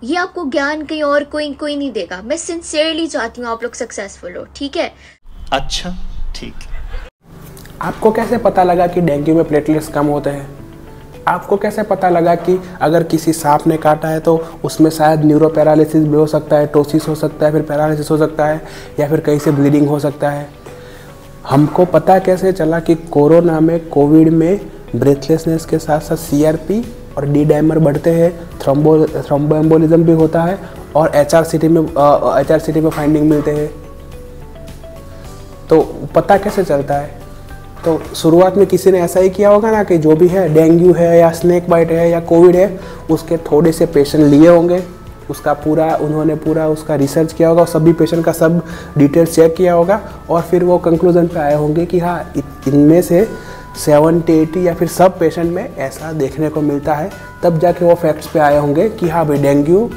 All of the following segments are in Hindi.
ये आपको ज्ञान कहीं और कोई नहीं देगा। मैं सिंसियरली चाहती हूँ आप लोग सक्सेसफुल हो, ठीक है? अच्छा ठीक है। आपको कैसे पता लगा कि डेंगू में प्लेटलेट्स कम होते हैं? आपको कैसे पता लगा कि अगर किसी सांप ने काटा है तो उसमें शायद न्यूरो पैरालिसिस भी हो सकता है, टोसिस हो सकता है, फिर पैरालिसिस हो सकता है, या फिर कहीं से ब्लीडिंग हो सकता है? हमको पता कैसे चला कि कोरोना में, कोविड में ब्रेथलेसनेस के साथ साथ CRP और डी डाइमर बढ़ते हैं, थ्रोम्बोएम्बोलिज्म भी होता है, और HRCT में फाइंडिंग मिलते हैं? तो पता कैसे चलता है? तो शुरुआत में किसी ने ऐसा ही किया होगा ना कि जो भी है, डेंगू है या स्नेक बाइट है या कोविड है, उसके थोड़े से पेशेंट लिए होंगे, उन्होंने पूरा उसका रिसर्च किया होगा, सभी पेशेंट का सब डिटेल्स चेक किया होगा, और फिर वो कंक्लूजन पे आए होंगे कि हाँ, इनमें से 70-80 या फिर सब पेशेंट में ऐसा देखने को मिलता है। तब जाके वो फैक्ट्स पे आए होंगे कि हाँ भाई, डेंगू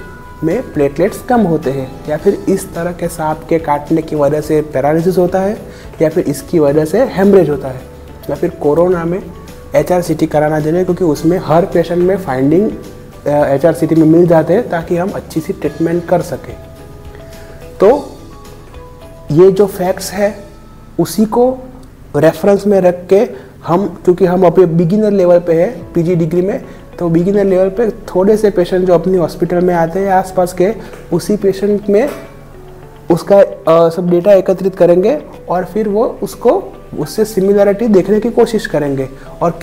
में प्लेटलेट्स कम होते हैं, या फिर इस तरह के सांप के काटने की वजह से पैरालिसिस होता है, या फिर इसकी वजह से हेमरेज होता है, या फिर कोरोना में HRCT कराना चाहिए, क्योंकि उसमें हर पेशेंट में फाइंडिंग HRCT में मिल जाते हैं, ताकि हम अच्छी सी ट्रीटमेंट कर सकें। तो ये जो फैक्ट्स है उसी को रेफरेंस में रख के क्योंकि हम अभी बिगिनर लेवल पे है, PG डिग्री में, तो बिगिनर लेवल पे थोड़े से पेशेंट जो अपनी हॉस्पिटल में आते हैं आसपास के, उसी पेशेंट में उसका सब डेटा एकत्रित करेंगे, और फिर वो उससे सिमिलरिटी देखने की कोशिश करेंगे, और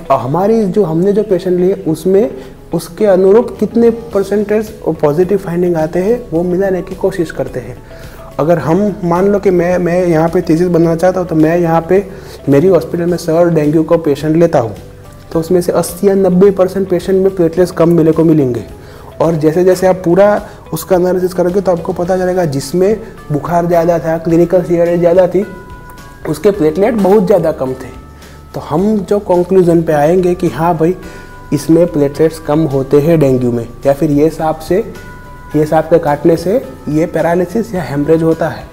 हमने जो पेशेंट लिए उसमें उसके अनुरूप कितने परसेंटेज पॉजिटिव फाइंडिंग आते हैं वो मिलाने की कोशिश करते हैं। अगर हम मान लो कि मैं यहाँ पे थीसिस बनाना चाहता हूँ, तो मैं यहाँ पे मेरी हॉस्पिटल में 100 डेंगू को पेशेंट लेता हूँ, तो उसमें से 80 या 90% पेशेंट में प्लेटलेट्स कम मिलेंगे। और जैसे जैसे आप पूरा उसका एनालिसिस करोगे तो आपको पता चलेगा जिसमें बुखार ज़्यादा था, क्लिनिकल सीवियरिटी ज़्यादा थी, उसके प्लेटलेट बहुत ज़्यादा कम थे। तो हम जो कंक्लूजन पे आएंगे कि हाँ भाई, इसमें प्लेटलेट्स कम होते हैं डेंगू में, या फिर ये सांप के काटने से ये पैरालिसिस या हेमरेज होता है।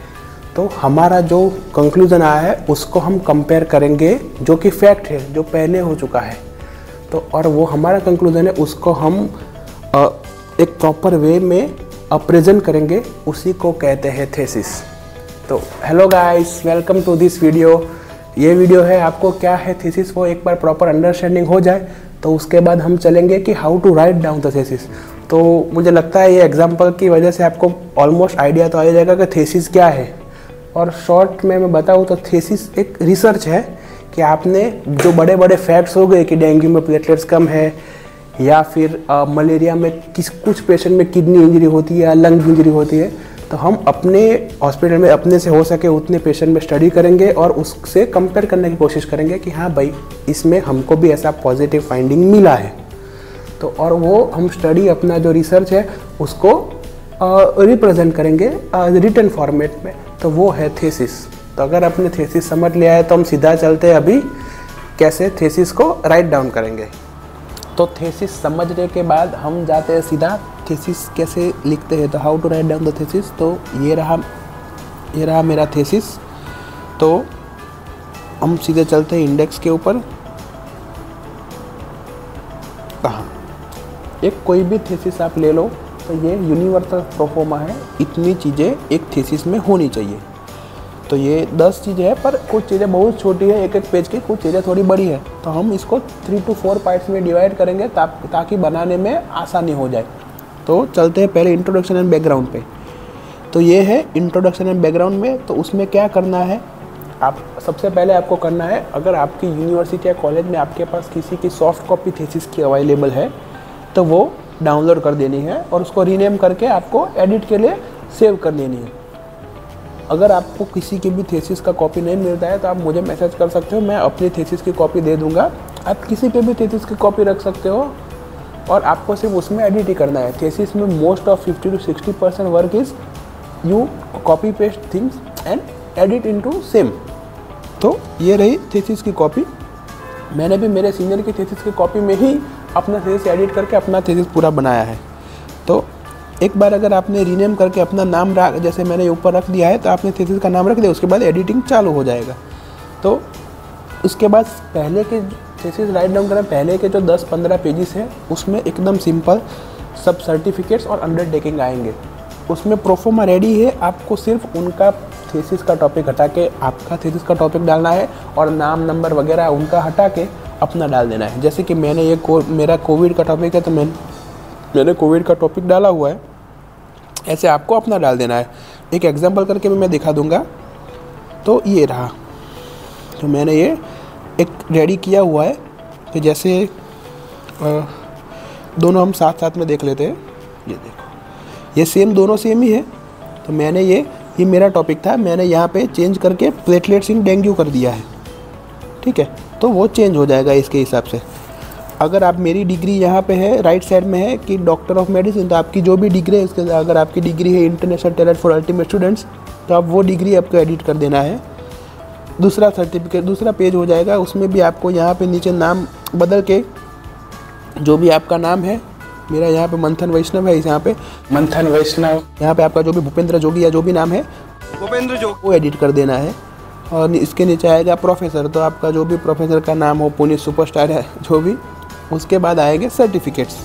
तो हमारा जो कंक्लूजन आया है उसको हम कंपेयर करेंगे, जो कि फैक्ट है, जो पहले हो चुका है। तो और वो हमारा कंक्लूजन है, उसको हम एक प्रॉपर वे में प्रेजेंट करेंगे, उसी को कहते हैं थीसिस। तो hello guys, welcome to this video. ये वीडियो है, आपको क्या है थीसिस वो एक बार प्रॉपर अंडरस्टैंडिंग हो जाए, तो उसके बाद हम चलेंगे कि how to write down the thesis. तो मुझे लगता है ये एग्जाम्पल की वजह से आपको ऑलमोस्ट आइडिया तो आ जाएगा कि थीसिस क्या है। और शॉर्ट में मैं बताऊँ तो थीसिस एक रिसर्च है कि आपने जो बड़े बड़े फैक्ट्स हो गए कि डेंगू में प्लेटलेट्स कम है, या फिर मलेरिया में कुछ पेशेंट में किडनी इंजरी होती है या लंग इंजरी होती है, तो हम अपने हॉस्पिटल में अपने से हो सके उतने पेशेंट में स्टडी करेंगे और उससे कंपेयर करने की कोशिश करेंगे कि हाँ भाई, इसमें हमको भी ऐसा पॉजिटिव फाइंडिंग मिला है। तो और वो हम स्टडी, अपना जो रिसर्च है उसको रिप्रेजेंट करेंगे रिटन फॉर्मेट में, तो वो है थीसिस। तो अगर आपने थीसिस समझ लिया है तो हम सीधा चलते हैं अभी कैसे थीसिस को राइट डाउन करेंगे। तो थीसिस समझने के बाद हम जाते हैं सीधा थीसिस कैसे लिखते हैं, तो how to write down the thesis. तो ये रहा मेरा थीसिस। तो हम सीधे चलते हैं इंडेक्स के ऊपर। कहाँ, एक कोई भी थीसिस आप ले लो, तो ये यूनिवर्सल प्रोफोर्मा है, इतनी चीज़ें एक थीसिस में होनी चाहिए। तो ये 10 चीज़ें हैं, पर कुछ चीज़ें बहुत छोटी है एक पेज की, कुछ चीज़ें थोड़ी बड़ी है, तो हम इसको 3 to 4 पार्ट्स में डिवाइड करेंगे ताकि बनाने में आसानी हो जाए। तो चलते हैं पहले इंट्रोडक्शन एंड बैकग्राउंड पे। तो ये है इंट्रोडक्शन एंड बैकग्राउंड में। तो उसमें क्या करना है, आप सबसे पहले आपको करना है, अगर आपकी यूनिवर्सिटी या कॉलेज में आपके पास किसी की सॉफ्ट कॉपी थीसिस की अवेलेबल है तो वो डाउनलोड कर देनी है और उसको रीनेम करके आपको एडिट के लिए सेव कर लेनी है। अगर आपको किसी की भी थीसिस का कॉपी नहीं मिलता है तो आप मुझे मैसेज कर सकते हो, मैं अपनी थीसिस की कॉपी दे दूंगा। आप किसी पे भी थीसिस की कॉपी रख सकते हो और आपको सिर्फ उसमें एडिट ही करना है। थीसिस में most of 50 to 60% work is you copy paste things and edit into same. तो ये रही थीसिस की कॉपी। मैंने भी मेरे सीनियर की थीसिस की कॉपी में ही अपना थीसिस एडिट करके अपना थीसिस पूरा बनाया है। तो एक बार अगर आपने रीनेम करके अपना नाम जैसे मैंने ऊपर रख दिया है, तो आपने थीसिस का नाम रख दिया, उसके बाद एडिटिंग चालू हो जाएगा। तो उसके बाद पहले के थीसिस राइट डाउन करें, पहले के जो 10-15 पेजेस हैं उसमें एकदम सिंपल सब सर्टिफिकेट्स और अंडरटेकिंग आएंगे। उसमें प्रोफोमा रेडी है, आपको सिर्फ उनका थीसिस का टॉपिक हटा के आपका थीसिस का टॉपिक डालना है और नाम नंबर वगैरह उनका हटा के अपना डाल देना है। जैसे कि मैंने ये मेरा कोविड का टॉपिक है तो मैंने कोविड का टॉपिक डाला हुआ है, ऐसे आपको अपना डाल देना है। एक एग्जांपल करके मैं दिखा दूंगा। तो ये रहा, तो मैंने ये एक रेडी किया हुआ है कि जैसे दोनों हम साथ साथ में देख लेते हैं। ये देखो, ये सेम, दोनों सेम ही है। तो मैंने ये मेरा टॉपिक था, मैंने यहाँ पे चेंज करके प्लेटलेट्स इन डेंगू कर दिया है, ठीक है। तो वो चेंज हो जाएगा इसके हिसाब से। अगर आप मेरी डिग्री यहाँ पे है राइट साइड में है कि डॉक्टर ऑफ मेडिसिन, तो आपकी जो भी डिग्री है इसके, अगर आपकी डिग्री है international talent for ultimate students, तो आप वो डिग्री आपको एडिट कर देना है। दूसरा सर्टिफिकेट, दूसरा पेज हो जाएगा, उसमें भी आपको यहाँ पे नीचे नाम बदल के जो भी आपका नाम है, मेरा यहाँ पे मंथन वैष्णव है, यहाँ पे मंथन वैष्णव, यहाँ पे आपका जो भी भूपेंद्र जोगी या जो भी नाम है भूपेंद्र जोगी, वो एडिट कर देना है। और इसके नीचे आएगा प्रोफेसर, तो आपका जो भी प्रोफेसर का नाम हो, पुनीत सुपरस्टार है जो भी। उसके बाद आएंगे सर्टिफिकेट्स।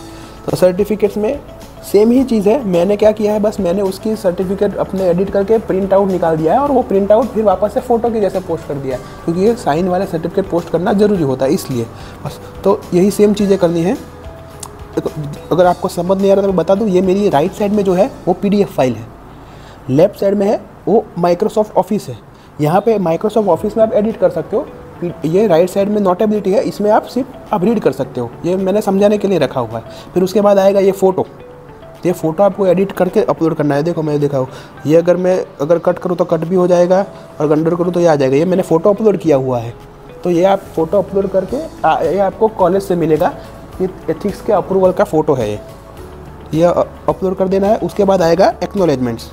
तो सर्टिफिकेट्स में सेम ही चीज़ है। मैंने क्या किया है, बस मैंने उसकी सर्टिफिकेट अपने एडिट करके प्रिंट आउट निकाल दिया है और वो प्रिंट आउट फिर वापस से फ़ोटो के जैसे पोस्ट कर दिया है, क्योंकि ये साइन वाले सर्टिफिकेट पोस्ट करना ज़रूरी होता है इसलिए बस। तो यही सेम चीज़ें करनी है। अगर आपको समझ नहीं आ रहा तो मैं बता दूँ, ये मेरी राइट साइड में जो है वो PDF फाइल है, लेफ्ट साइड में है वो माइक्रोसॉफ्ट ऑफिस है। यहाँ पे माइक्रोसॉफ्ट ऑफिस में आप एडिट कर सकते हो। ये राइट साइड में नोटेबिलिटी है, इसमें आप सिर्फ आप रीड कर सकते हो, ये मैंने समझाने के लिए रखा हुआ है। फिर उसके बाद आएगा ये फ़ोटो। ये फ़ोटो आपको एडिट करके अपलोड करना है। देखो मैं दिखाऊँ, ये अगर कट करूँ तो कट भी हो जाएगा और अंडर करूँ तो ये आ जाएगा। ये मैंने फ़ोटो अपलोड किया हुआ है। तो ये आप फ़ोटो अपलोड करके ये आपको कॉलेज से मिलेगा, ये एथिक्स के अप्रूवल का फ़ोटो है ये अपलोड कर देना है। उसके बाद आएगा एक्नॉलेजमेंट्स।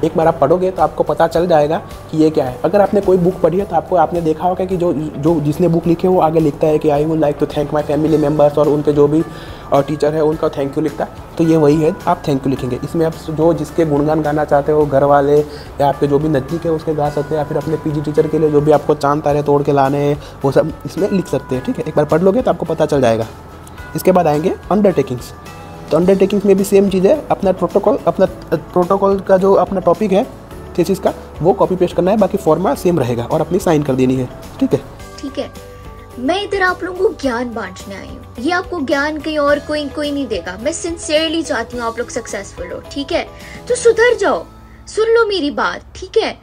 एक बार आप पढ़ोगे तो आपको पता चल जाएगा कि ये क्या है। अगर आपने कोई बुक पढ़ी है तो आपने देखा होगा कि जो जिसने बुक लिखी है वो आगे लिखता है कि I would like to thank my family members, और उनके जो भी टीचर है उनका थैंक यू लिखता है। तो ये वही है, आप थैंक यू लिखेंगे। इसमें आप जिसके गुणगान गाना चाहते हो, घर वाले या आपके जो भी नज़दीक है उसके गा सकते हैं, या फिर अपने PG टीचर के लिए जो भी आपको चांद तारे तोड़ के लाने हैं वो सब इसमें लिख सकते हैं, ठीक है। एक बार पढ़ लोगे तो आपको पता चल जाएगा। इसके बाद आएंगे अंडरटेकिंग्स। तो अंडरटेकिंग्स में भी सेम चीज़ है, अपना प्रोटोकॉल का जो अपना टॉपिक है थीसिस का वो कॉपी पेस्ट करना है, बाकी फॉर्मा सेम रहेगा और अपनी साइन कर देनी है, ठीक है। ठीक है, मैं इधर आप लोगों को ज्ञान बांटने आई हूँ। ये आपको ज्ञान कहीं और कोई नहीं देगा। मैं सिंसियरली चाहती हूँ आप लोग सक्सेसफुल हो, ठीक है। तो सुधर जाओ, सुन लो मेरी बात, ठीक है।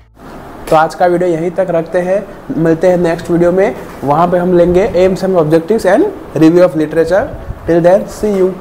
तो आज का वीडियो यहीं तक रखते हैं, मिलते हैं नेक्स्ट वीडियो में। वहाँ पे हम लेंगे aims and objectives and review of literature. Till then see you.